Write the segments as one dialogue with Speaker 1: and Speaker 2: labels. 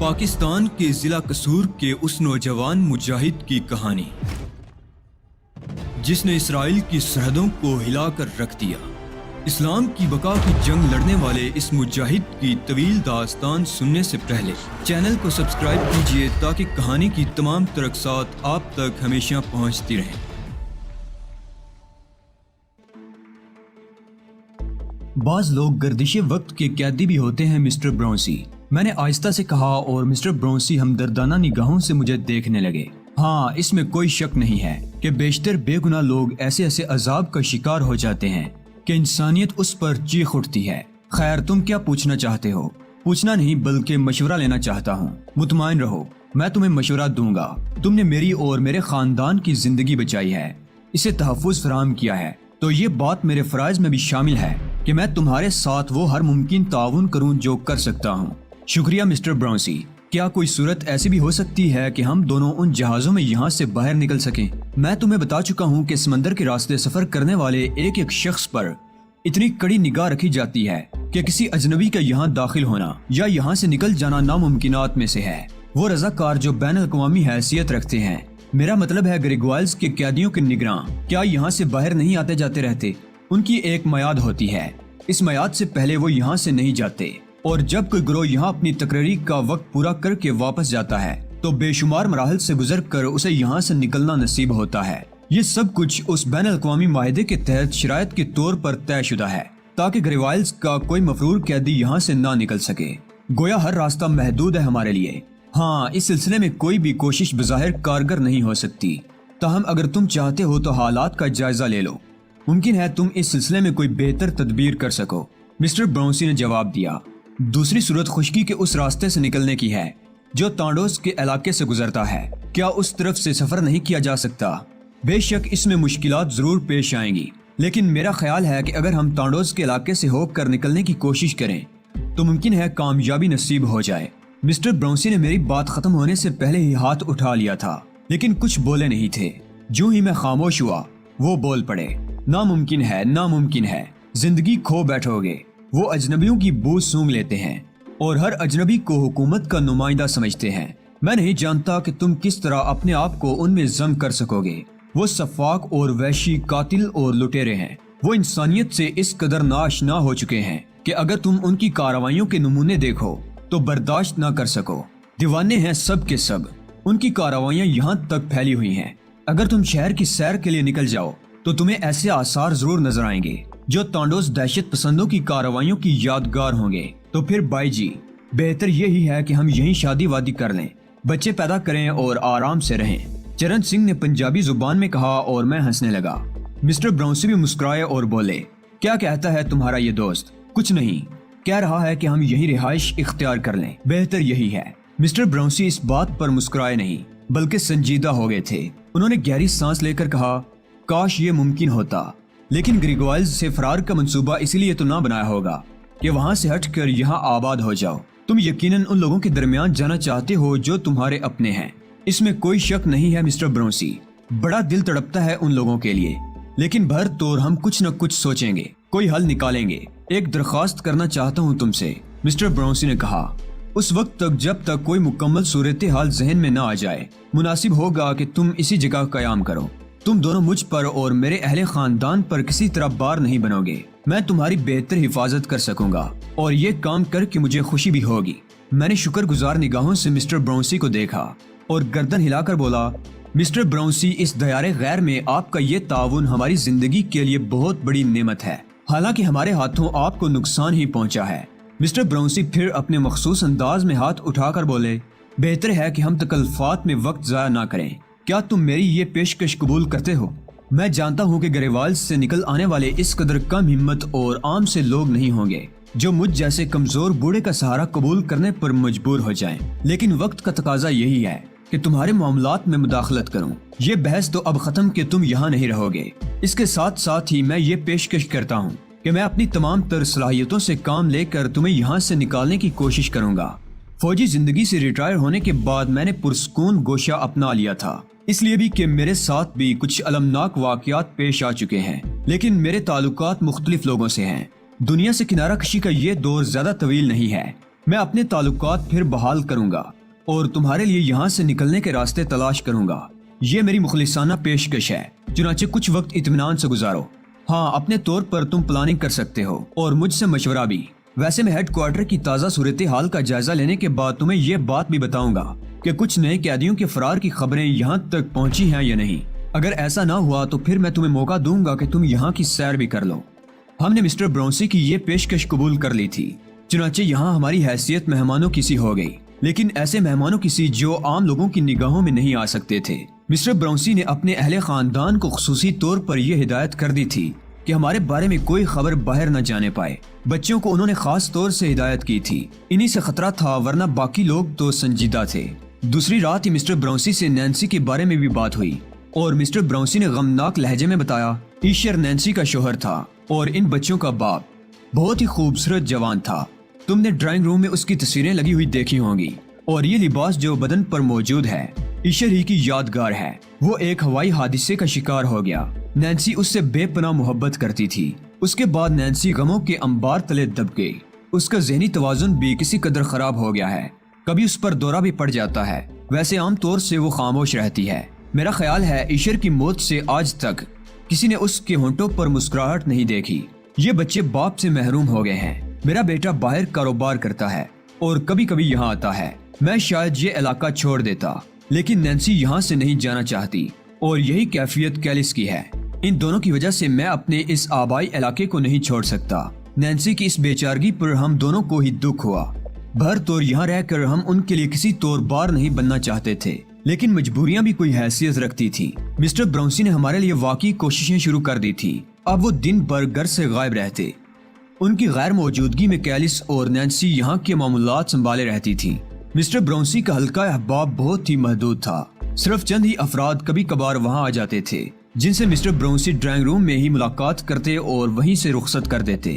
Speaker 1: پاکستان کے ضلع قصور کے اس نوجوان مجاہد کی کہانی جس نے اسرائیل کی سرحدوں کو ہلا کر رکھ دیا۔ اسلام کی بقا کی جنگ لڑنے والے اس مجاہد کی طویل داستان سننے سے پہلے چینل کو سبسکرائب کیجیے تاکہ کہانی کی تمام ترقصات آپ تک ہمیشہ پہنچتی رہیں۔ بعض لوگ گردش وقت کے قیدی بھی ہوتے ہیں مسٹر براؤنسی، میں نے آہستہ سے کہا اور مسٹر براؤنسی ہمدردانہ نگاہوں سے مجھے دیکھنے لگے۔ ہاں، اس میں کوئی شک نہیں ہے کہ بیشتر بے گناہ لوگ ایسے عذاب کا شکار ہو جاتے ہیں کہ انسانیت اس پر چیخ اٹھتی ہے۔ خیر، تم کیا پوچھنا چاہتے ہو؟ پوچھنا نہیں بلکہ مشورہ لینا چاہتا ہوں۔ مطمئن رہو، میں تمہیں مشورہ دوں گا۔ تم نے میری اور میرے خاندان کی زندگی بچائی ہے، اسے تحفظ فراہم کیا ہے، تو یہ بات میرے فرائض میں بھی شامل ہے کہ میں تمہارے ساتھ وہ ہر ممکن تعاون کروں جو کر سکتا ہوں۔ شکریہ مسٹر براؤنسی۔ کیا کوئی صورت ایسی بھی ہو سکتی ہے کہ ہم دونوں ان جہازوں میں یہاں سے باہر نکل سکیں؟ میں تمہیں بتا چکا ہوں کہ سمندر کے راستے سفر کرنے والے ایک ایک شخص پر اتنی کڑی نگاہ رکھی جاتی ہے کہ کسی اجنبی کا یہاں داخل ہونا یا یہاں سے نکل جانا ناممکنات میں سے ہے۔ وہ رضاکار جو بین الاقوامی حیثیت رکھتے ہیں، میرا مطلب ہے گریگوائلز کے قیدیوں کے نگراں، کیا یہاں سے باہر نہیں آتے جاتے رہتے؟ ان کی ایک میعاد ہوتی ہے، اس میعاد سے پہلے وہ یہاں سے نہیں جاتے، اور جب کوئی گروہ یہاں اپنی تقرری کا وقت پورا کر کے واپس جاتا ہے تو بے شمار مراحل سے گزر کر اسے یہاں سے نکلنا نصیب ہوتا ہے۔ یہ سب کچھ اس بین الاقوامی معاہدے کے تحت شرائط کے طور پر طے شدہ ہے تاکہ گریگوائلز کا کوئی مفرور قیدی یہاں سے نہ نکل سکے۔ گویا ہر راستہ محدود ہے ہمارے لیے۔ ہاں، اس سلسلے میں کوئی بھی کوشش بظاہر کارگر نہیں ہو سکتی، تاہم اگر تم چاہتے ہو تو حالات کا جائزہ لے لو، ممکن ہے تم اس سلسلے میں کوئی بہتر تدبیر کر سکو۔ مسٹر براؤنسی نے جواب دیا۔ دوسری صورت خشکی کے اس راستے سے نکلنے کی ہے جو تانڈوس کے علاقے سے گزرتا ہے۔ کیا اس طرف سے سفر نہیں کیا جا سکتا؟ بے شک اس میں مشکلات ضرور پیش آئیں گی، لیکن میرا خیال ہے کہ اگر ہم تانڈوس کے علاقے سے ہو کر نکلنے کی کوشش کریں تو ممکن ہے کامیابی نصیب ہو جائے۔ مسٹر براؤنسی نے میری بات ختم ہونے سے پہلے ہی ہاتھ اٹھا لیا تھا، لیکن کچھ بولے نہیں تھے۔ جو ہی میں خاموش ہوا وہ بول پڑے۔ ناممکن ہے، ناممکن ہے، زندگی کھو بیٹھو گے۔ وہ اجنبیوں کی بو سونگ لیتے ہیں اور ہر اجنبی کو حکومت کا نمائندہ سمجھتے ہیں۔ میں نہیں جانتا کہ تم کس طرح اپنے آپ کو ان میں ضم کر سکو گے۔ وہ سفاک اور وحشی قاتل اور لٹیرے ہیں۔ وہ انسانیت سے اس قدر ناآشنا ہو چکے ہیں کہ اگر تم ان کی کارروائیوں کے نمونے دیکھو تو برداشت نہ کر سکو۔ دیوانے ہیں سب کے سب۔ ان کی کارروائیاں یہاں تک پھیلی ہوئی ہیں۔ اگر تم شہر کی سیر کے لیے نکل جاؤ تو تمہیں ایسے آثار ضرور نظر آئیں گے جو تانڈوس دہشت پسندوں کی کارروائیوں کی یادگار ہوں گے۔ تو پھر بائی جی، بہتر یہی ہے کہ ہم یہیں شادی وادی کر لیں، بچے پیدا کریں اور آرام سے رہیں، چرن سنگھ نے پنجابی زبان میں کہا اور میں ہنسنے لگا۔ مسٹر براؤنسی بھی مسکرائے اور بولے، کیا کہتا ہے تمہارا یہ دوست؟ کچھ نہیں، کہہ رہا ہے کہ ہم یہی رہائش اختیار کر لیں، بہتر یہی ہے۔ مسٹر براؤنسی اس بات پر مسکرائے نہیں بلکہ سنجیدہ ہو گئے تھے۔ انہوں نے گہری سانس لے کر کہا، کاش یہ ممکن ہوتا، لیکن گریگوائلز سے فرار کا منصوبہ اسی لیے تو نہ بنایا ہوگا کہ وہاں سے ہٹ کر یہاں آباد ہو جاؤ۔ تم یقیناً ان لوگوں کے درمیان جانا چاہتے ہو جو تمہارے اپنے ہیں، اس میں کوئی شک نہیں ہے مسٹر براؤنسی۔ بڑا دل تڑپتا ہے ان لوگوں کے لیے، لیکن بھر طور ہم کچھ نہ کچھ سوچیں گے، کوئی حل نکالیں گے۔ ایک درخواست کرنا چاہتا ہوں تم سے، مسٹر براؤنسی نے کہا۔ اس وقت تک جب تک کوئی مکمل صورتحال ذہن میں نہ آ جائے، مناسب ہوگا کہ تم اسی جگہ قیام کرو۔ تم دونوں مجھ پر اور میرے اہل خاندان پر کسی طرح بار نہیں بنو گے۔ میں تمہاری بہتر حفاظت کر سکوں گا اور یہ کام کر کے مجھے خوشی بھی ہوگی۔ میں نے شکر گزار نگاہوں سے مسٹر براؤنسی کو دیکھا اور گردن ہلا کر بولا، مسٹر براؤنسی، اس دیار غیر میں آپ کا یہ تعاون ہماری زندگی کے لیے بہت بڑی نعمت ہے، حالانکہ ہمارے ہاتھوں آپ کو نقصان ہی پہنچا ہے۔ مسٹر براؤنسی پھر اپنے مخصوص انداز میں ہاتھ اٹھا کر بولے، بہتر ہے کہ ہم تکلفات میں وقت ضائع نہ کریں۔ کیا تم میری یہ پیشکش قبول کرتے ہو؟ میں جانتا ہوں کہ گریگوائلز سے نکل آنے والے اس قدر کم ہمت اور عام سے لوگ نہیں ہوں گے جو مجھ جیسے کمزور بوڑھے کا سہارا قبول کرنے پر مجبور ہو جائیں، لیکن وقت کا تقاضا یہی ہے کہ تمہارے معاملات میں مداخلت کروں۔ یہ بحث تو اب ختم کہ تم یہاں نہیں رہو گے۔ اس کے ساتھ ساتھ ہی میں یہ پیشکش کرتا ہوں کہ میں اپنی تمام تر صلاحیتوں سے کام لے کر تمہیں یہاں سے نکالنے کی کوشش کروں گا۔ فوجی زندگی سے ریٹائر ہونے کے بعد میں نے پرسکون گوشہ اپنا لیا تھا، اس لیے بھی کہ میرے ساتھ بھی کچھ المناک واقعات پیش آ چکے ہیں، لیکن میرے تعلقات مختلف لوگوں سے ہیں۔ دنیا سے کنارہ کشی کا یہ دور زیادہ طویل نہیں ہے۔ میں اپنے تعلقات پھر بحال کروں گا اور تمہارے لیے یہاں سے نکلنے کے راستے تلاش کروں گا۔ یہ میری مخلصانہ پیشکش ہے، چنانچہ کچھ وقت اطمینان سے گزارو۔ ہاں، اپنے طور پر تم پلاننگ کر سکتے ہو اور مجھ سے مشورہ بھی۔ ویسے میں ہیڈ کوارٹر کی تازہ صورتحال کا جائزہ لینے کے بعد تمہیں یہ بات بھی بتاؤں گا کہ کچھ نئے قیدیوں کے فرار کی خبریں یہاں تک پہنچی ہیں یا نہیں۔ اگر ایسا نہ ہوا تو پھر میں تمہیں موقع دوں گا کہ تم یہاں کی سیر بھی کر لو۔ ہم نے مسٹر براؤنسی کی یہ پیشکش قبول کر لی تھی، چنانچہ یہاں ہماری حیثیت مہمانوں کی سی ہو گئی، لیکن ایسے مہمانوں کی سی جو عام لوگوں کی نگاہوں میں نہیں آ سکتے تھے۔ مسٹر براؤنسی نے اپنے اہل خاندان کو خصوصی طور پر یہ ہدایت کر دی تھی کہ ہمارے بارے میں کوئی خبر باہر نہ جانے پائے۔ بچوں کو انہوں نے خاص طور سے ہدایت کی تھی، انہی سے خطرہ تھا، ورنہ باقی لوگ تو سنجیدہ تھے۔ دوسری رات ہی مسٹر براؤنسی سے نینسی کے بارے میں بھی بات ہوئی اور مسٹر براؤنسی نے غمناک لہجے میں بتایا، ایشر نینسی کا شوہر تھا اور ان بچوں کا باپ بہت ہی خوبصورت جوان تھا۔ تم نے ڈرائنگ روم میں اس کی تصویریں لگی ہوئی دیکھی ہوں گی، اور یہ لباس جو بدن پر موجود ہے ایشر ہی کی یادگار ہے۔ وہ ایک ہوائی حادثے کا شکار ہو گیا۔ نینسی اس سے بے پناہ محبت کرتی تھی۔ اس کے بعد نینسی غموں کے انبار تلے دب گئی۔ اس کا ذہنی توازن بھی کسی قدر خراب ہو گیا ہے، کبھی اس پر دورہ بھی پڑ جاتا ہے۔ ویسے عام طور سے وہ خاموش رہتی ہے۔ میرا خیال ہے ایشر کی موت سے آج تک کسی نے اس کے ہونٹوں پر مسکراہٹ نہیں دیکھی۔ یہ بچے باپ سے محروم ہو گئے ہیں۔ میرا بیٹا باہر کاروبار کرتا ہے اور کبھی کبھی یہاں آتا ہے۔ میں شاید یہ علاقہ چھوڑ دیتا، لیکن نینسی یہاں سے نہیں جانا چاہتی، اور یہی کیفیت کیلس کی ہے۔ ان دونوں کی وجہ سے میں اپنے اس آبائی علاقے کو نہیں چھوڑ سکتا۔ نینسی کی اس بیچارگی پر ہم دونوں کو ہی دکھ ہوا۔ بھر طور یہاں رہ کر ہم ان کے لیے کسی طور بار نہیں بننا چاہتے تھے، لیکن مجبوریاں بھی کوئی حیثیت رکھتی تھی۔ مسٹر براؤنسی نے ہمارے لیے واقعی کوششیں شروع کر دی تھی۔ اب وہ دن بھر گھر سے غائب رہتے۔ ان کی غیر موجودگی میں کیلس اور نینسی یہاں کے معاملات سنبھالے رہتی تھی۔ مسٹر براؤنسی کا حلقہ احباب بہت ہی محدود تھا۔ صرف چند ہی افراد کبھی کبھار وہاں آ جاتے تھے، جن سے مسٹر براؤنسی ڈرائنگ روم میں ہی ملاقات کرتے اور وہیں سے رخصت کر دیتے۔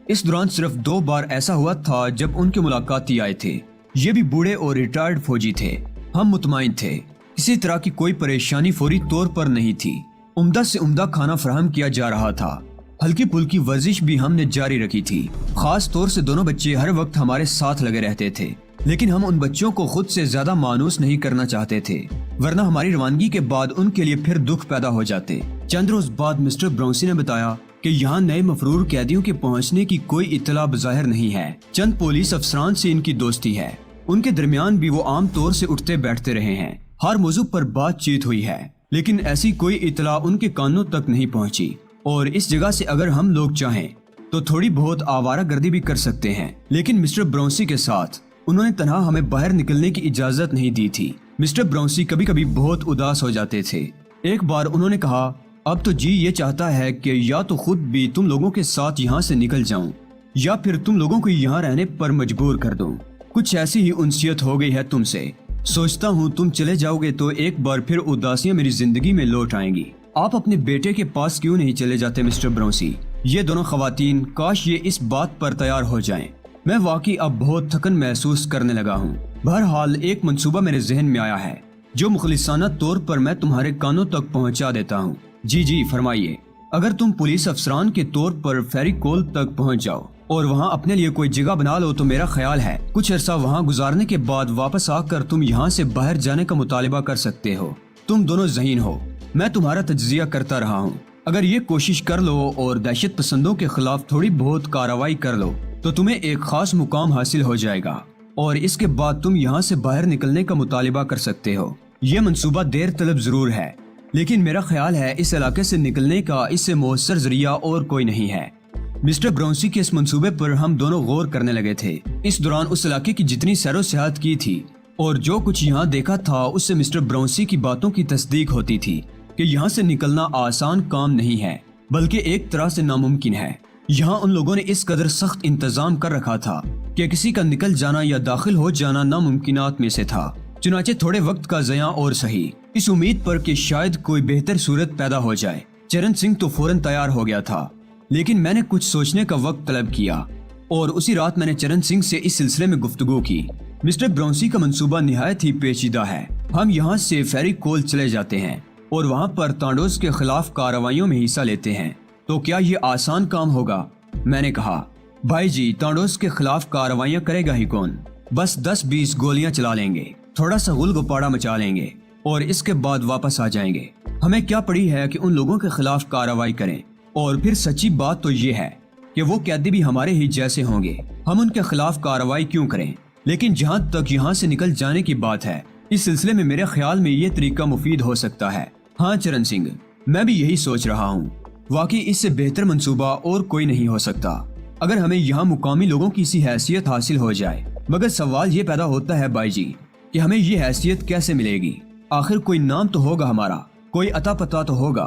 Speaker 1: اس دوران صرف 2 بار ایسا ہوا تھا جب ان کے ملاقاتی آئے تھے۔ یہ بھی بوڑھے اور ریٹائرڈ فوجی تھے۔ ہم مطمئن تھے، کسی طرح کی کوئی پریشانی فوری طور پر نہیں تھی۔ عمدہ سے عمدہ کھانا فراہم کیا جا رہا تھا۔ ہلکی پھلکی ورزش بھی ہم نے جاری رکھی تھی۔ خاص طور سے دونوں بچے ہر وقت ہمارے ساتھ لگے رہتے تھے، لیکن ہم ان بچوں کو خود سے زیادہ مانوس نہیں کرنا چاہتے تھے، ورنہ ہماری روانگی کے بعد ان کے لیے پھر دکھ پیدا ہو جاتے۔ چند روز بعد مسٹر براؤنسی نے بتایا کہ یہاں نئے مفرور قیدیوں کے پہنچنے کی کوئی اطلاع بظاہر نہیں ہے۔ چند پولیس افسران سے ان کی دوستی ہے، ان کے درمیان بھی وہ عام طور سے اٹھتے بیٹھتے رہے ہیں۔ ہر موضوع پر بات چیت ہوئی ہے، لیکن ایسی کوئی اطلاع ان کے کانوں تک نہیں پہنچی، اور اس جگہ سے اگر ہم لوگ چاہیں تو تھوڑی بہت آوارہ گردی بھی کر سکتے ہیں۔ لیکن مسٹر براؤنسی کے ساتھ انہوں نے تنہا ہمیں باہر نکلنے کی اجازت نہیں دی تھی۔ مسٹر براؤنسی کبھی کبھی بہت اداس ہو جاتے تھے۔ ایک بار انہوں نے کہا، اب تو جی یہ چاہتا ہے کہ یا تو خود بھی تم لوگوں کے ساتھ یہاں سے نکل جاؤں، یا پھر تم لوگوں کو یہاں رہنے پر مجبور کر دوں۔ کچھ ایسی ہی انسیت ہو گئی ہے تم سے۔ سوچتا ہوں تم چلے جاؤ گے تو ایک بار پھر اداسیاں میری زندگی میں لوٹ آئیں گی۔ آپ اپنے بیٹے کے پاس کیوں نہیں چلے جاتے مسٹر براؤنسی؟ یہ دونوں خواتین کاش یہ اس بات پر تیار ہو جائیں۔ میں واقعی اب بہت تھکن محسوس کرنے لگا ہوں۔ بہرحال ایک منصوبہ میرے ذہن میں آیا ہے، جو مخلصانہ طور پر میں تمہارے کانوں تک پہنچا دیتا ہوں۔ جی فرمائیے۔ اگر تم پولیس افسران کے طور پر فیری کول تک پہنچ جاؤ اور وہاں اپنے لیے کوئی جگہ بنا لو تو میرا خیال ہے کچھ عرصہ وہاں گزارنے کے بعد واپس آ کر تم یہاں سے باہر جانے کا مطالبہ کر سکتے ہو۔ تم دونوں ذہین ہو، میں تمہارا تجزیہ کرتا رہا ہوں۔ اگر یہ کوشش کر لو اور دہشت پسندوں کے خلاف تھوڑی بہت کارروائی کر لو تو تمہیں ایک خاص مقام حاصل ہو جائے گا، اور اس کے بعد تم یہاں سے باہر نکلنے کا مطالبہ کر سکتے ہو۔ یہ منصوبہ دیر طلب ضرور ہے، لیکن میرا خیال ہے اس علاقے سے نکلنے کا اس سے مؤثر ذریعہ اور کوئی نہیں ہے۔ مسٹر براؤنسی کے اس منصوبے پر ہم دونوں غور کرنے لگے تھے۔ اس دوران اس علاقے کی جتنی سیر و سیاحت کی تھی اور جو کچھ یہاں دیکھا تھا، اس سے مسٹر براؤنسی کی باتوں کی تصدیق ہوتی تھی کہ یہاں سے نکلنا آسان کام نہیں ہے، بلکہ ایک طرح سے ناممکن ہے۔ یہاں ان لوگوں نے اس قدر سخت انتظام کر رکھا تھا کہ کسی کا نکل جانا یا داخل ہو جانا ناممکنات میں سے تھا۔ چنانچہ تھوڑے وقت کا ضیاع اور صحیح، اس امید پر کہ شاید کوئی بہتر صورت پیدا ہو جائے۔ چرن سنگھ تو فوراً تیار ہو گیا تھا، لیکن میں نے کچھ سوچنے کا وقت طلب کیا، اور اسی رات میں نے چرن سنگھ سے اس سلسلے میں گفتگو کی۔ مسٹر براؤنسی کا منصوبہ نہایت ہی پیچیدہ ہے۔ ہم یہاں سے فیری کول چلے جاتے ہیں اور وہاں پر تانڈوز کے خلاف کارروائیوں میں حصہ لیتے ہیں۔ تو کیا یہ آسان کام ہوگا؟ میں نے کہا، بھائی جی تانڈوس کے خلاف کارروائیاں کرے گا ہی کون؟ بس 10-20 گولیاں چلا لیں گے، تھوڑا سا غل گپاڑا مچا لیں گے اور اس کے بعد واپس آ جائیں گے۔ ہمیں کیا پڑی ہے کہ ان لوگوں کے خلاف کارروائی کریں؟ اور پھر سچی بات تو یہ ہے کہ وہ قیدی بھی ہمارے ہی جیسے ہوں گے، ہم ان کے خلاف کارروائی کیوں کریں؟ لیکن جہاں تک یہاں سے نکل جانے کی بات ہے، اس سلسلے میں میرے خیال میں یہ طریقہ مفید ہو سکتا ہے۔ ہاں چرن سنگھ، میں بھی یہی سوچ رہا ہوں۔ واقعی اس سے بہتر منصوبہ اور کوئی نہیں ہو سکتا اگر ہمیں یہاں مقامی لوگوں کی سی حیثیت حاصل ہو جائے۔ مگر سوال یہ پیدا ہوتا ہے بھائی جی کہ ہمیں یہ حیثیت کیسے ملے گی؟ آخر کوئی نام تو ہوگا ہمارا، کوئی عطا پتہ تو ہوگا،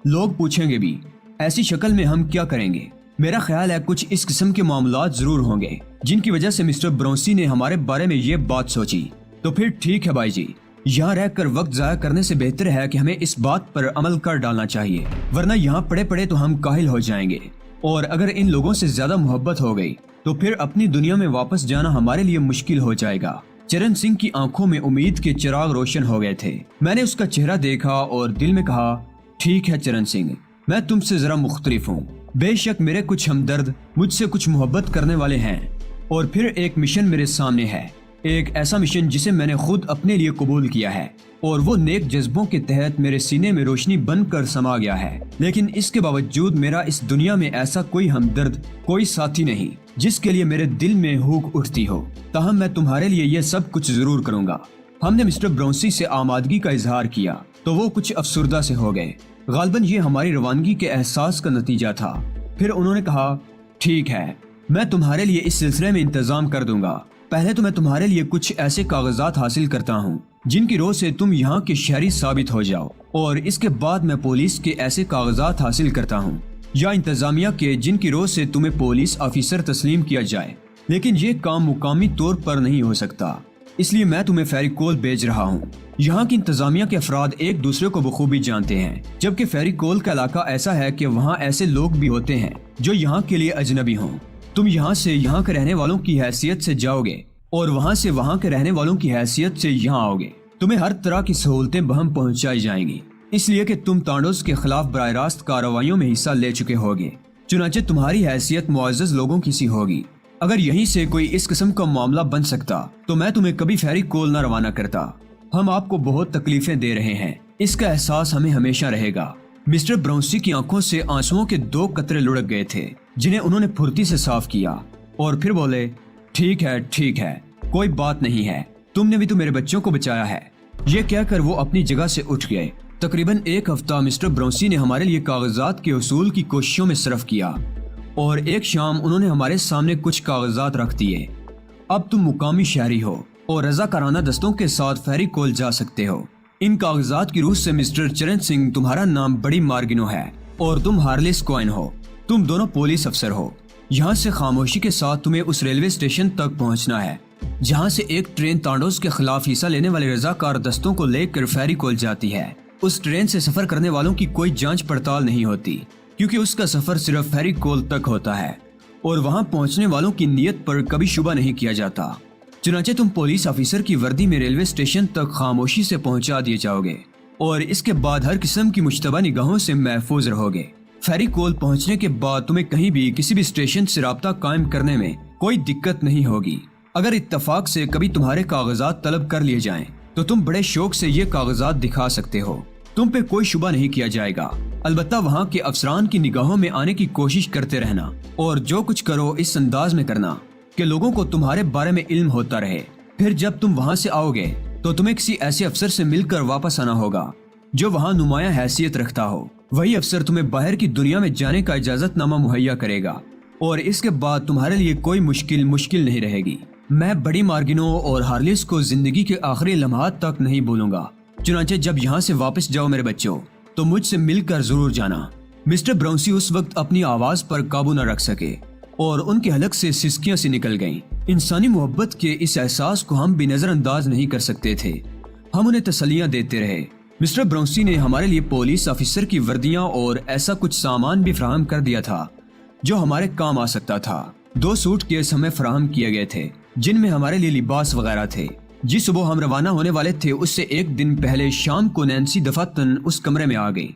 Speaker 1: لوگ پوچھیں گے بھی۔ ایسی شکل میں ہم کیا کریں گے؟ میرا خیال ہے کچھ اس قسم کے معاملات ضرور ہوں گے جن کی وجہ سے مسٹر برونسی نے ہمارے بارے میں یہ بات سوچی۔ تو پھر ٹھیک ہے بھائی جی، یہاں رہ کر وقت ضائع کرنے سے بہتر ہے کہ ہمیں اس بات پر عمل کر ڈالنا چاہیے، ورنہ یہاں پڑے پڑے تو ہم کاہل ہو جائیں گے، اور اگر ان لوگوں سے زیادہ محبت ہو گئی تو پھر اپنی دنیا میں واپس جانا ہمارے لیے مشکل ہو جائے گا۔ چرن سنگھ کی آنکھوں میں امید کے چراغ روشن ہو گئے تھے۔ میں نے اس کا چہرہ دیکھا اور دل میں کہا، ٹھیک ہے چرن سنگھ، میں تم سے ذرا مختلف ہوں۔ بے شک میرے کچھ ہمدرد مجھ سے کچھ محبت کرنے والے ہیں، اور پھر ایک مشن میرے سامنے ہے، ایک ایسا مشن جسے میں نے خود اپنے لیے قبول کیا ہے، اور وہ نیک جذبوں کے تحت میرے سینے میں روشنی بن کر سما گیا ہے۔ لیکن اس کے باوجود میرا اس دنیا میں ایسا کوئی ہمدرد، کوئی ساتھی نہیں جس کے لیے میرے دل میں ہوک اٹھتی ہو۔ تاہم میں تمہارے لیے یہ سب کچھ ضرور کروں گا۔ ہم نے مسٹر برونسی سے آمادگی کا اظہار کیا تو وہ کچھ افسردہ سے ہو گئے۔ غالباً یہ ہماری روانگی کے احساس کا نتیجہ تھا۔ پھر انہوں نے کہا، ٹھیک ہے، میں تمہارے لیے اس سلسلے میں انتظام کر دوں گا۔ پہلے تو میں تمہارے لیے کچھ ایسے کاغذات حاصل کرتا ہوں جن کی روح سے تم یہاں کے شہری ثابت ہو جاؤ، اور اس کے بعد میں پولیس کے ایسے کاغذات حاصل کرتا ہوں یا انتظامیہ کے جن کی روح سے تمہیں پولیس آفیسر تسلیم کیا جائے۔ لیکن یہ کام مقامی طور پر نہیں ہو سکتا، اس لیے میں تمہیں فیری کول بھیج رہا ہوں۔ یہاں کی انتظامیہ کے افراد ایک دوسرے کو بخوبی جانتے ہیں، جبکہ فیری کول کا علاقہ ایسا ہے کہ وہاں ایسے لوگ بھی ہوتے ہیں جو یہاں کے لیے اجنبی ہوں۔ تم یہاں سے یہاں کے رہنے والوں کی حیثیت سے جاؤ گے اور وہاں سے وہاں کے رہنے والوں کی حیثیت سے یہاں آؤ گے۔ تمہیں ہر طرح کی سہولتیں بہم پہنچائی جائیں گی، اس لیے کہ تم تانڈوس کے خلاف براہ راست کارروائیوں میں حصہ لے چکے ہوگے۔ چنانچہ تمہاری حیثیت معزز لوگوں کی سی ہوگی۔ اگر یہیں سے کوئی اس قسم کا معاملہ بن سکتا تو میں تمہیں کبھی فیری کول نہ روانہ کرتا۔ ہم آپ کو بہت تکلیفیں دے رہے ہیں، اس کا احساس ہمیں ہمیشہ رہے گا۔ مسٹر برونسی کی آنکھوں سے آنسوؤں کے 2 قطرے لڑک گئے تھے جنہیں انہوں نے پھرتی سے صاف کیا، اور پھر بولے، ٹھیک ہے، کوئی بات نہیں ہے، تم نے بھی تو میرے بچوں کو بچایا ہے۔ یہ کہہ کر وہ اپنی جگہ سے اٹھ گئے۔ تقریباً 1 ہفتہ مسٹر برونسی نے ہمارے لیے کاغذات کے حصول کی کوششوں میں صرف کیا، اور ایک شام انہوں نے ہمارے سامنے کچھ کاغذات رکھ دیے۔ اب تم مقامی شہری ہو اور رضاکارانہ دستوں کے ساتھ فیری کول جا سکتے ہو۔ ان کاغذات کی روح سے مسٹر چرن سنگھ تمہارا نام بڑی مارگنو ہے اور تم ہارلس کوئن ہو، تم دونوں پولیس افسر ہو۔ یہاں سے خاموشی کے ساتھ تمہیں اس ریلوے اسٹیشن تک پہنچنا ہے جہاں سے ایک ٹرین تانڈوس کے خلاف حصہ لینے والے رضاکار دستوں کو لے کر فیری کول جاتی ہے۔ اس ٹرین سے سفر کرنے والوں کی کوئی جانچ پڑتال نہیں ہوتی، کیونکہ اس کا سفر صرف فیری کول تک ہوتا ہے، اور وہاں پہنچنے والوں کی نیت پر کبھی شبہ نہیں کیا جاتا۔ چنانچہ تم پولیس آفیسر کی وردی میں ریلوے اسٹیشن تک خاموشی سے پہنچا دیے جاؤ گے، اور اس کے بعد ہر قسم کی مشتبہ نگاہوں سے محفوظ رہو گے۔ فیری کول پہنچنے کے بعد تمہیں کہیں بھی کسی بھی اسٹیشن سے رابطہ قائم کرنے میں کوئی دقت نہیں ہوگی۔ اگر اتفاق سے کبھی تمہارے کاغذات طلب کر لیے جائیں تو تم بڑے شوق سے یہ کاغذات دکھا سکتے ہو، تم پہ کوئی شبہ نہیں کیا جائے گا۔ البتہ وہاں کے افسران کی نگاہوں میں آنے کی کوشش کرتے رہنا، اور جو کچھ کرو اس انداز میں کرنا کہ لوگوں کو تمہارے بارے میں علم ہوتا رہے۔ پھر جب تم وہاں سے آؤ گے تو تمہیں کسی ایسے افسر سے مل کر واپس آنا ہوگا جو وہاں نمایاں حیثیت رکھتا ہو۔ وہی افسر تمہیں باہر کی دنیا میں جانے کا اجازت نامہ مہیا کرے گا، اور اس کے بعد تمہارے لیے کوئی مشکل نہیں رہے گی۔ میں بڑی مارگنو اور ہارلس کو زندگی کے آخری لمحات تک نہیں بھولوں گا۔ چنانچہ جب یہاں سے واپس جاؤ میرے بچوں تو مجھ سے مل کر ضرور جانا۔ مسٹر برونسی اس وقت اپنی آواز پر قابو نہ رکھ سکے اور ان کے حلق سے سسکیاں سی نکل گئیں۔ انسانی محبت کے اس احساس کو ہم بھی نظر انداز نہیں کر سکتے تھے۔ ہم انہیں تسلیاں دیتے رہے۔ مسٹر برونسی نے ہمارے لیے پولیس آفیسر کی وردیاں اور ایسا کچھ سامان بھی فراہم کر دیا تھا جو ہمارے کام آ سکتا تھا۔ 2 سوٹ کیس ہمیں فراہم کیے گئے تھے جن میں ہمارے لیے لباس وغیرہ تھے۔ جس صبح ہم روانہ ہونے والے تھے اس سے 1 دن پہلے شام کو نینسی دفعتاً اس کمرے میں آ گئی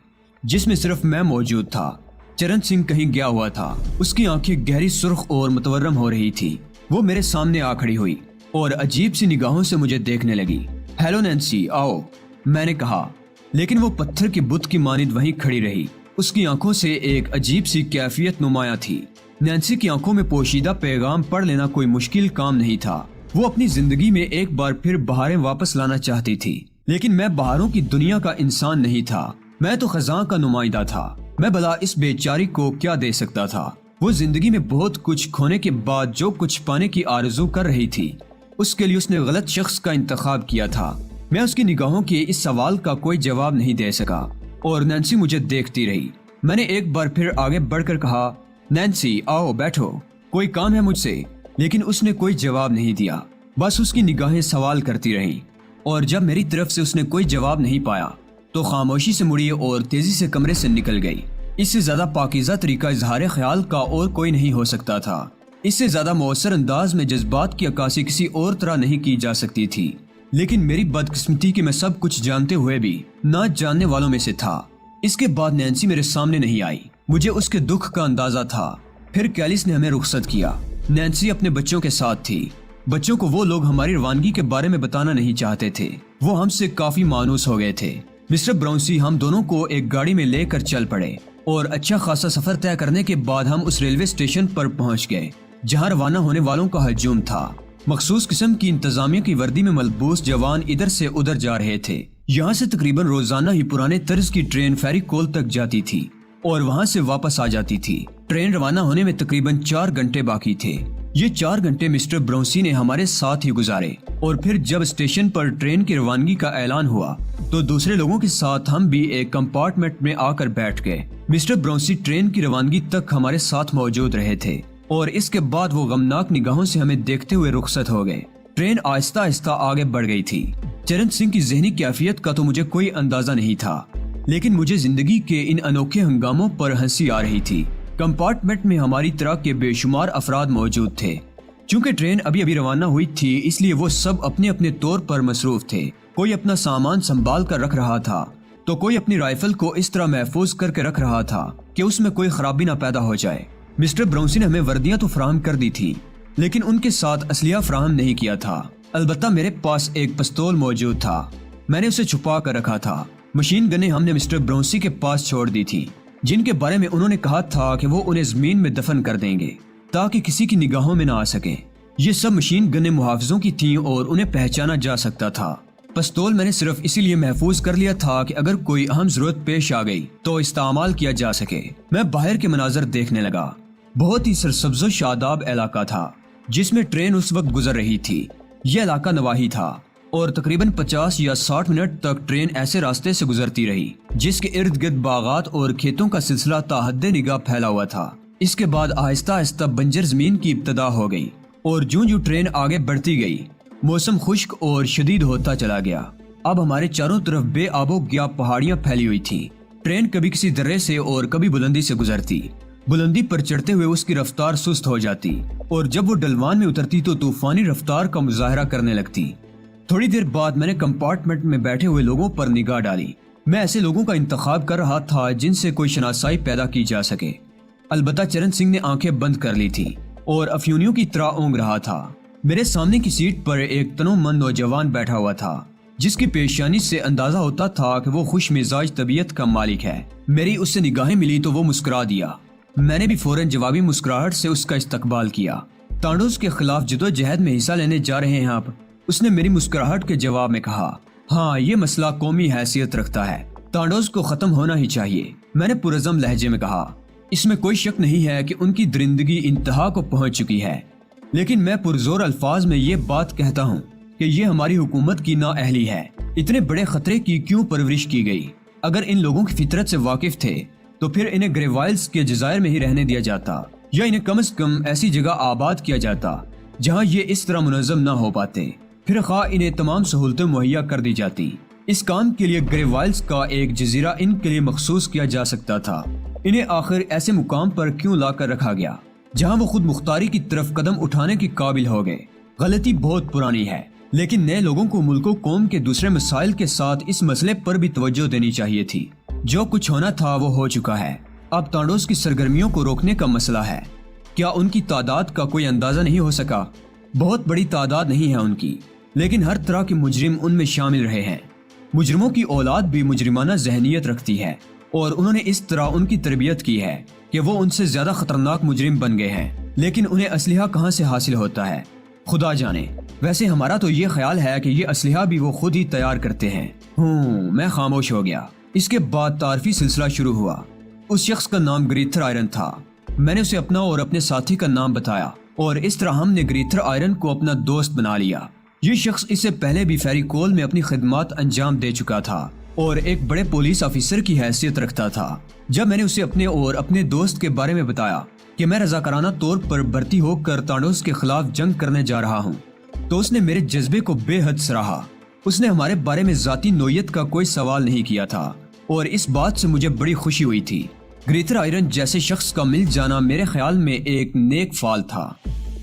Speaker 1: جس میں صرف میں موجود تھا۔ چرن سنگھ کہیں گیا ہوا تھا۔ اس کی آنکھیں گہری سرخ اور متورم ہو رہی تھی۔ وہ میرے سامنے آ کھڑی ہوئی اور عجیب سی نگاہوں سے مجھے دیکھنے لگی۔ ہیلو نینسی، آؤ، میں نے کہا، لیکن وہ پتھر کے بت کی مانند وہیں کھڑی رہی۔ اس کی آنکھوں سے ایک عجیب سی کیفیت نمایاں تھی۔ نینسی کی آنکھوں میں پوشیدہ پیغام پڑھ لینا کوئی مشکل کام نہیں تھا۔ وہ اپنی زندگی میں ایک بار پھر بہاریں واپس لانا چاہتی تھی، لیکن میں بہاروں کی دنیا کا انسان نہیں تھا، میں تو خزاں کا نمائندہ تھا۔ میں بھلا اس بیچاری کو کیا دے سکتا تھا؟ وہ زندگی میں بہت کچھ کھونے کے بعد جو کچھ پانے کی آرزو کر رہی تھی، اس کے لیے اس نے غلط شخص کا انتخاب کیا تھا۔ میں اس کی نگاہوں کے اس سوال کا کوئی جواب نہیں دے سکا اور نینسی مجھے دیکھتی رہی۔ میں نے ایک بار پھر آگے بڑھ کر کہا، نینسی، آؤ بیٹھو، کوئی کام ہے مجھ سے؟ لیکن اس نے کوئی جواب نہیں دیا، بس اس کی نگاہیں سوال کرتی رہیں۔ اور جب میری طرف سے اس نے کوئی جواب نہیں پایا تو خاموشی سے مڑی اور تیزی سے کمرے سے نکل گئی۔ اس سے زیادہ پاکیزہ طریقہ اظہار خیال کا اور کوئی نہیں ہو سکتا تھا۔ اس سے زیادہ مؤثر انداز میں جذبات کی عکاسی کسی اور طرح نہیں کی جا سکتی تھی۔ لیکن میری بدقسمتی کہ میں سب کچھ جانتے ہوئے بھی نہ جاننے والوں میں سے تھا۔ اس کے بعد نینسی میرے سامنے نہیں آئی۔ مجھے اس کے دکھ کا اندازہ تھا۔ پھر کیلس نے ہمیں رخصت کیا۔ نینسی اپنے بچوں کے ساتھ تھی۔ بچوں کو وہ لوگ ہماری روانگی کے بارے میں بتانا نہیں چاہتے تھے۔ وہ ہم سے کافی مانوس ہو گئے تھے۔ مسٹر براؤنسی ہم دونوں کو ایک گاڑی میں لے کر چل پڑے اور اچھا خاصا سفر طے کرنے کے بعد ہم اس ریلوے اسٹیشن پر پہنچ گئے جہاں روانہ ہونے والوں کا ہجوم تھا۔ مخصوص قسم کی انتظامیہ کی وردی میں ملبوس جوان ادھر سے ادھر جا رہے تھے۔ یہاں سے تقریباً روزانہ ہی پرانے طرز کی ٹرین فیری کول تک جاتی تھی اور وہاں سے واپس آ جاتی تھی۔ ٹرین روانہ ہونے میں تقریباً 4 گھنٹے باقی تھے۔ یہ 4 گھنٹے مسٹر براؤنسی نے ہمارے ساتھ ہی گزارے اور پھر جب اسٹیشن پر ٹرین کی روانگی کا اعلان ہوا تو دوسرے لوگوں کے ساتھ ہم بھی ایک کمپارٹمنٹ میں آ کر بیٹھ گئے۔ مسٹر براؤنسی ٹرین کی روانگی تک ہمارے ساتھ موجود رہے تھے اور اس کے بعد وہ غمناک نگاہوں سے ہمیں دیکھتے ہوئے رخصت ہو گئے۔ ٹرین آہستہ آہستہ آگے بڑھ گئی تھی۔ چرن سنگھ کی ذہنی کیفیت کا تو مجھے کوئی اندازہ نہیں تھا، لیکن مجھے زندگی کے ان انوکھے ہنگاموں پر ہنسی آ رہی تھی۔ کمپارٹمنٹ میں ہماری طرح کے بے شمار افراد موجود تھے۔ چونکہ ٹرین ابھی روانہ ہوئی تھی اس لیے وہ سب اپنے اپنے طور پر مصروف تھے۔ کوئی اپنا سامان سنبھال کر رکھ رہا تھا تو کوئی اپنی رائفل کو اس طرح محفوظ کر کے رکھ رہا تھا کہ اس میں کوئی خرابی نہ پیدا ہو جائے۔ مسٹر براؤنسی نے ہمیں وردیاں تو فراہم کر دی تھی لیکن ان کے ساتھ اسلحہ فراہم نہیں کیا تھا۔ البتہ میرے پاس ایک پستول موجود تھا، میں نے اسے چھپا کر رکھا تھا۔ مشین گنیں ہم نے مسٹر براؤنسی کے پاس چھوڑ دی تھی جن کے بارے میں انہوں نے کہا تھا کہ وہ انہیں زمین میں دفن کر دیں گے تاکہ کسی کی نگاہوں میں نہ آ سکے۔ یہ سب مشین گنیں محافظوں کی تھیں اور انہیں پہچانا جا سکتا تھا۔ پستول میں نے صرف اسی لیے محفوظ کر لیا تھا کہ اگر کوئی اہم ضرورت پیش آ گئی تو استعمال کیا جا سکے۔ میں باہر کے مناظر دیکھنے لگا۔ بہت ہی سرسبز و شاداب علاقہ تھا جس میں ٹرین اس وقت گزر رہی تھی۔ یہ علاقہ نواحی تھا اور تقریباً 50 یا 60 منٹ تک ٹرین ایسے راستے سے گزرتی رہی جس کے ارد گرد باغات اور کھیتوں کا سلسلہ تا حد نگاہ پھیلا ہوا تھا۔ اس کے بعد آہستہ آہستہ بنجر زمین کی ابتدا ہو گئی اور جوں جوں ٹرین آگے بڑھتی گئی موسم خشک اور شدید ہوتا چلا گیا۔ اب ہمارے چاروں طرف بے آب و گیا پہاڑیاں پھیلی ہوئی تھیں۔ ٹرین کبھی کسی درے سے اور کبھی بلندی سے گزرتی۔ بلندی پر چڑھتے ہوئے اس کی رفتار سست ہو جاتی اور جب وہ ڈلوان میں اترتی تو طوفانی رفتار کا مظاہرہ کرنے لگتی۔ تھوڑی دیر بعد میں نے کمپارٹمنٹ میں بیٹھے ہوئے لوگوں پر نگاہ ڈالی۔ میں ایسے لوگوں کا انتخاب کر رہا تھا جن سے کوئی شناسائی پیدا کی جا سکے۔ البتہ چرن سنگھ نے آنکھیں بند کر لی تھی اور افیونیوں کی طرح اونگ رہا تھا۔ میرے سامنے کی سیٹ پر ایک تنو مند نوجوان بیٹھا ہوا تھا جس کی پیشانی سے اندازہ ہوتا تھا کہ وہ خوش مزاج طبیعت کا مالک ہے۔ میری اس سے نگاہیں ملی تو وہ مسکرا دیا۔ میں نے بھی فوراً جوابی مسکراہٹ سے اس کا استقبال کیا۔ تانڈوز کے خلاف جدوجہد میں حصہ لینے جا رہے ہیں آپ؟ اس نے میری مسکراہٹ کے جواب میں کہا۔ ہاں، یہ مسئلہ قومی حیثیت رکھتا ہے، تانڈوز کو ختم ہونا ہی چاہیے، میں نے پرعزم لہجے میں کہا۔ اس میں کوئی شک نہیں ہے کہ ان کی درندگی انتہا کو پہنچ چکی ہے، لیکن میں پرزور الفاظ میں یہ بات کہتا ہوں کہ یہ ہماری حکومت کی نااہلی ہے۔ اتنے بڑے خطرے کی کیوں پرورش کی گئی؟ اگر ان لوگوں کی فطرت سے واقف تھے تو پھر انہیں گریوائلز کے جزائر میں ہی رہنے دیا جاتا یا انہیں کم از کم ایسی جگہ آباد کیا جاتا جہاں یہ اس طرح منظم نہ ہو پاتے، پھر خواہ انہیں تمام سہولتیں مہیا کر دی جاتی۔ اس کام کے لیے گریوائلز کا ایک جزیرہ ان کے لیے مخصوص کیا جا سکتا تھا۔ انہیں آخر ایسے مقام پر کیوں لا کر رکھا گیا جہاں وہ خود مختاری کی طرف قدم اٹھانے کے قابل ہو گئے؟ غلطی بہت پرانی ہے، لیکن نئے لوگوں کو ملک و قوم کے دوسرے مسائل کے ساتھ اس مسئلے پر بھی توجہ دینی چاہیے تھی۔ جو کچھ ہونا تھا وہ ہو چکا ہے، اب تانڈوز کی سرگرمیوں کو روکنے کا مسئلہ ہے۔ کیا ان کی تعداد کا کوئی اندازہ نہیں ہو سکا؟ بہت بڑی تعداد نہیں ہے ان کی، لیکن ہر طرح کے مجرم ان میں شامل رہے ہیں۔ مجرموں کی اولاد بھی مجرمانہ ذہنیت رکھتی ہے اور انہوں نے اس طرح ان کی تربیت کی ہے کہ وہ ان سے زیادہ خطرناک مجرم بن گئے ہیں، لیکن انہیں اسلحہ کہاں سے حاصل ہوتا ہے خدا جانے۔ ویسے ہمارا تو یہ خیال ہے کہ یہ اسلحہ بھی وہ خود ہی تیار کرتے ہیں۔ میں خاموش ہو گیا۔ اس کے بعد تعارفی سلسلہ شروع ہوا۔ اس شخص کا نام گریتھر آئرن تھا۔ میں نے اسے اپنا اور اپنے ساتھی کا نام بتایا اور اس طرح ہم نے گریتھر آئرن کو اپنا دوست بنا لیا۔ یہ شخص اس سے پہلے بھی فیری کول میں اپنی خدمات انجام دے چکا تھا اور ایک بڑے پولیس آفیسر کی حیثیت رکھتا تھا۔ جب میں نے اسے اپنے اور اپنے دوست کے بارے میں بتایا کہ میں رضاکارانہ طور پر بھرتی ہو کر تانڈوز کے خلاف جنگ کرنے جا رہا ہوں، تو اس نے میرے جذبے کو بے حد سراہا۔ اس نے ہمارے بارے میں ذاتی نوعیت کا کوئی سوال نہیں کیا تھا اور اس بات سے مجھے بڑی خوشی ہوئی تھی۔ گریتھر آئرن جیسے شخص کا مل جانا میرے خیال میں ایک نیک فال تھا،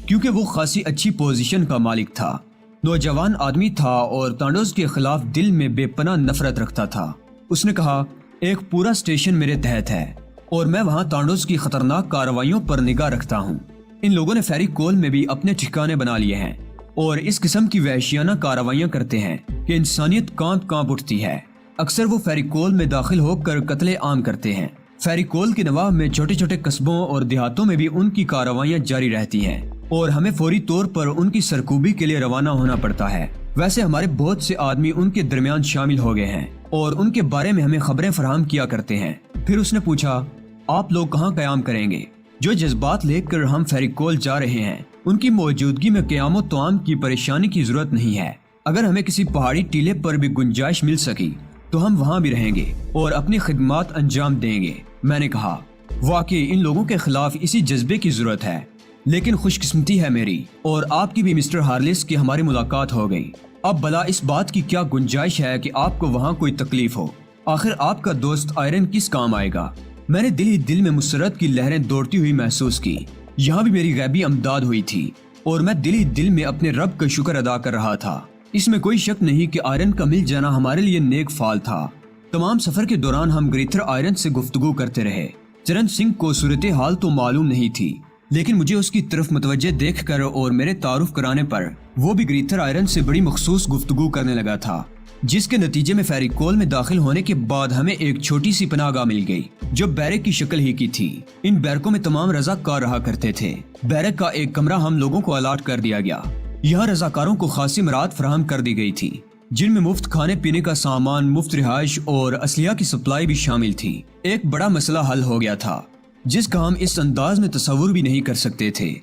Speaker 1: کیونکہ وہ خاصی اچھی پوزیشن کا مالک تھا، نوجوان آدمی تھا اور تانڈوز کے خلاف دل میں بے پناہ نفرت رکھتا تھا۔ اس نے کہا، ایک پورا اسٹیشن میرے تحت ہے اور میں وہاں تانڈوز کی خطرناک کارروائیوں پر نگاہ رکھتا ہوں۔ ان لوگوں نے فیری کول میں بھی اپنے ٹھکانے بنا لیے ہیں اور اس قسم کی وحشیانہ کارروائیاں کرتے ہیں کہ انسانیت کانپ اٹھتی ہے۔ اکثر وہ فیری کول میں داخل ہو کر قتل عام کرتے ہیں۔ فیری کول کے نواح میں چھوٹے چھوٹے قصبوں اور دیہاتوں میں بھی ان کی کارروائیاں جاری رہتی ہیں اور ہمیں فوری طور پر ان کی سرکوبی کے لیے روانہ ہونا پڑتا ہے۔ ویسے ہمارے بہت سے آدمی ان کے درمیان شامل ہو گئے ہیں اور ان کے بارے میں ہمیں خبریں فراہم کیا کرتے ہیں۔ پھر اس نے پوچھا، آپ لوگ کہاں قیام کریں گے؟ جو جذبات لے کر ہم فیری کول جا رہے ہیں، ان کی موجودگی میں قیام و طعام کی پریشانی کی ضرورت نہیں ہے۔ اگر ہمیں کسی پہاڑی ٹیلے پر بھی گنجائش مل سکی تو ہم وہاں بھی رہیں گے اور اپنی خدمات انجام دیں گے۔ میں نے کہا، واقعی ان لوگوں کے خلاف اسی جذبے کی ضرورت ہے، لیکن خوش قسمتی ہے میری اور آپ کی بھی مسٹر ہارلس کی ہماری ملاقات ہو گئی۔ اب بلا اس بات کی کیا گنجائش ہے کہ آپ کو وہاں کوئی تکلیف ہو؟ آخر آپ کا دوست آئرن کس کام آئے گا؟ میں نے دل ہی دل میں مسرت کی لہریں دوڑتی ہوئی محسوس کی۔ یہاں بھی میری غیبی امداد ہوئی تھی اور میں دل ہی دل میں اپنے رب کا شکر ادا کر رہا تھا۔ اس میں کوئی شک نہیں کہ آئرن کا مل جانا ہمارے لیے نیک فال تھا۔ تمام سفر کے دوران ہم گریتھر آئرن سے گفتگو کرتے رہے۔ چرن سنگھ کو صورتحال تو معلوم نہیں تھی، لیکن مجھے اس کی طرف متوجہ دیکھ کر اور میرے تعارف کرانے پر وہ بھی گریتھر آئرن سے بڑی مخصوص گفتگو کرنے لگا تھا، جس کے نتیجے میں فیری کول میں داخل ہونے کے بعد ہمیں ایک چھوٹی سی پناہ گاہ مل گئی جو بیرک کی شکل ہی کی تھی۔ ان بیرکوں میں تمام رضاکار رہا کرتے تھے۔ بیرک کا ایک کمرہ ہم لوگوں کو الاٹ کر دیا گیا۔ یہاں رضاکاروں کو خاصی مراعات فراہم کر دی گئی تھی، جن میں مفت کھانے پینے کا سامان، مفت رہائش اور اسلحہ کی سپلائی بھی شامل تھی۔ ایک بڑا مسئلہ حل ہو گیا تھا جس کا ہم اس انداز میں تصور بھی نہیں کر سکتے تھے۔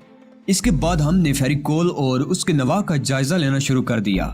Speaker 1: اس کے بعد ہم نے فیری کول اور اس کے نواح کا جائزہ لینا شروع کر دیا۔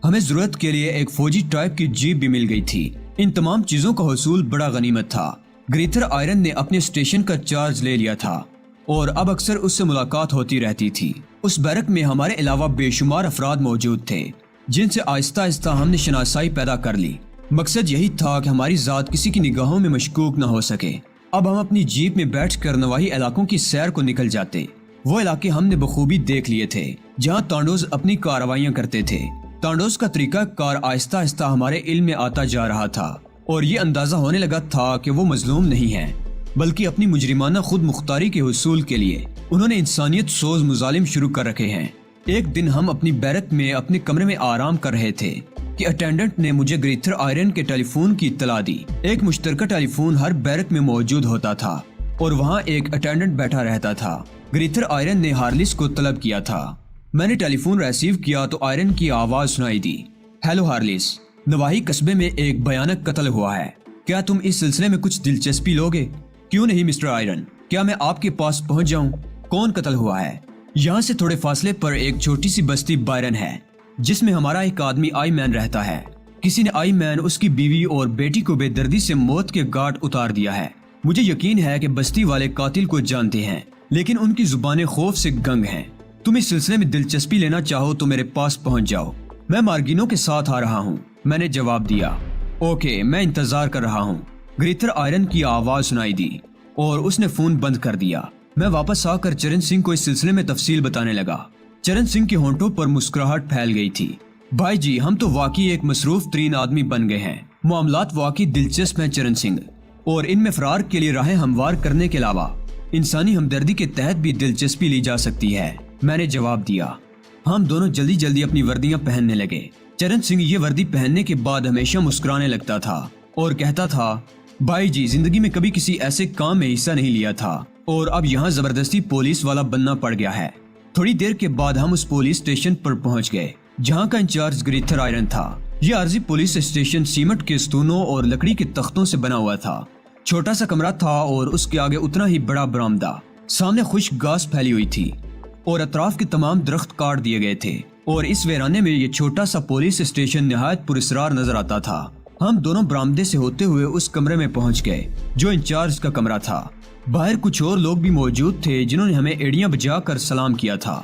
Speaker 1: ہمیں ضرورت کے لیے ایک فوجی ٹائپ کی جیپ بھی مل گئی تھی۔ ان تمام چیزوں کا حصول بڑا غنیمت تھا۔ گریتھر آئرن نے اپنے اسٹیشن کا چارج لے لیا تھا اور اب اکثر اس سے ملاقات ہوتی رہتی تھی۔ اس بیرک میں ہمارے علاوہ بے شمار افراد موجود تھے جن سے آہستہ آہستہ ہم نے شناسائی پیدا کر لی۔ مقصد یہی تھا کہ ہماری ذات کسی کی نگاہوں میں مشکوک نہ ہو سکے۔ اب ہم اپنی جیپ میں بیٹھ کر نواحی علاقوں کی سیر کو نکل جاتے۔ وہ علاقے ہم نے بخوبی دیکھ لیے تھے جہاں تانڈوز اپنی کارروائیاں کرتے تھے۔ تانڈوز کا طریقہ کار آہستہ آہستہ ہمارے علم میں آتا جا رہا تھا اور یہ اندازہ ہونے لگا تھا کہ وہ مظلوم نہیں ہیں، بلکہ اپنی مجرمانہ خود مختاری کے حصول کے لیے انہوں نے انسانیت سوز مظالم شروع کر رکھے ہیں۔ ایک دن ہم اپنی بیرک میں اپنے کمرے میں آرام کر رہے تھے کہ اٹینڈنٹ نے مجھے گریتھر آئرن کے ٹیلی فون کی اطلاع دی۔ ایک مشترکہ ٹیلی فون ہر بیرک میں موجود ہوتا تھا اور وہاں ایک اٹینڈنٹ بیٹھا رہتا تھا۔ گریتھر آئرن نے ہارلس کو طلب کیا تھا۔ میں نے ٹیلی فون ریسیو کیا تو آئرن کی آواز سنائی دی، ہیلو ہارلس، نواحی قصبے میں ایک بھیانک قتل ہوا ہے، کیا تم اس سلسلے میں کچھ دلچسپی لوگے؟ کیوں نہیں مسٹر آئرن، کیا میں آپ کے پاس پہنچ جاؤں؟ کون قتل ہوا ہے؟ یہاں سے تھوڑے فاصلے پر ایک چھوٹی سی بستی بائرن ہے جس میں ہمارا ایک آدمی آئی مین رہتا ہے۔ کسی نے آئی مین، اس کی بیوی اور بیٹی کو بے دردی سے موت کے گھاٹ اتار دیا ہے۔ مجھے یقین ہے کہ بستی والے قاتل کو جانتے ہیں، لیکن ان کی زبانیں خوف سے گنگ ہیں۔ تم اس سلسلے میں دلچسپی لینا چاہو تو میرے پاس پہنچ جاؤ، میں مارگینوں کے ساتھ آ رہا ہوں۔ میں نے جواب دیا، اوکے، میں انتظار کر رہا ہوں۔ گریتھر آئرن کی آواز سنائی دی اور اس نے فون بند کر دیا۔ میں واپس آ کر چرن سنگھ کو اس سلسلے میں تفصیل بتانے لگا۔ چرن سنگھ کے ہونٹوں پر مسکراہٹ پھیل گئی تھی۔ بھائی جی، ہم تو واقعی ایک مصروف ترین آدمی بن گئے ہیں۔ معاملات واقعی دلچسپ ہیں چرن سنگھ۔ اور ان میں فرار کے لیے راہیں ہموار کرنے کے علاوہ انسانی ہمدردی کے تحت بھی دلچسپی لی جا سکتی ہے۔ میں نے جواب دیا۔ ہم دونوں جلدی جلدی اپنی وردیاں پہننے لگے۔ چرن سنگھ یہ وردی پہننے کے بعد ہمیشہ مسکرانے لگتا تھا اور کہتا تھا، بھائی جی زندگی میں کبھی کسی ایسے کام میں حصہ نہیں لیا تھا اور اب یہاں زبردستی پولیس والا بننا پڑ گیا ہے۔ تھوڑی دیر کے بعد ہم اس پولیس اسٹیشن پر پہنچ گئے جہاں کا انچارج گریتھر آئرن تھا۔ یہ عارضی پولیس اسٹیشن سیمنٹ کے ستونوں اور لکڑی کے تختوں سے بنا ہوا تھا۔ چھوٹا سا کمرہ تھا اور اس کے آگے اتنا ہی بڑا برآمدہ۔ سامنے خشک گھاس پھیلی ہوئی تھی اور اطراف کے تمام درخت کاٹ دیے گئے تھے، اور اس ویرانے میں یہ چھوٹا سا پولیس اسٹیشن نہایت پراسرار نظر آتا تھا۔ ہم دونوں برآمدے سے ہوتے ہوئے اس کمرے میں پہنچ گئے جو انچارج کا کمرہ تھا۔ باہر کچھ اور لوگ بھی موجود تھے جنہوں نے ہمیں ایڑیاں بجا کر سلام کیا تھا۔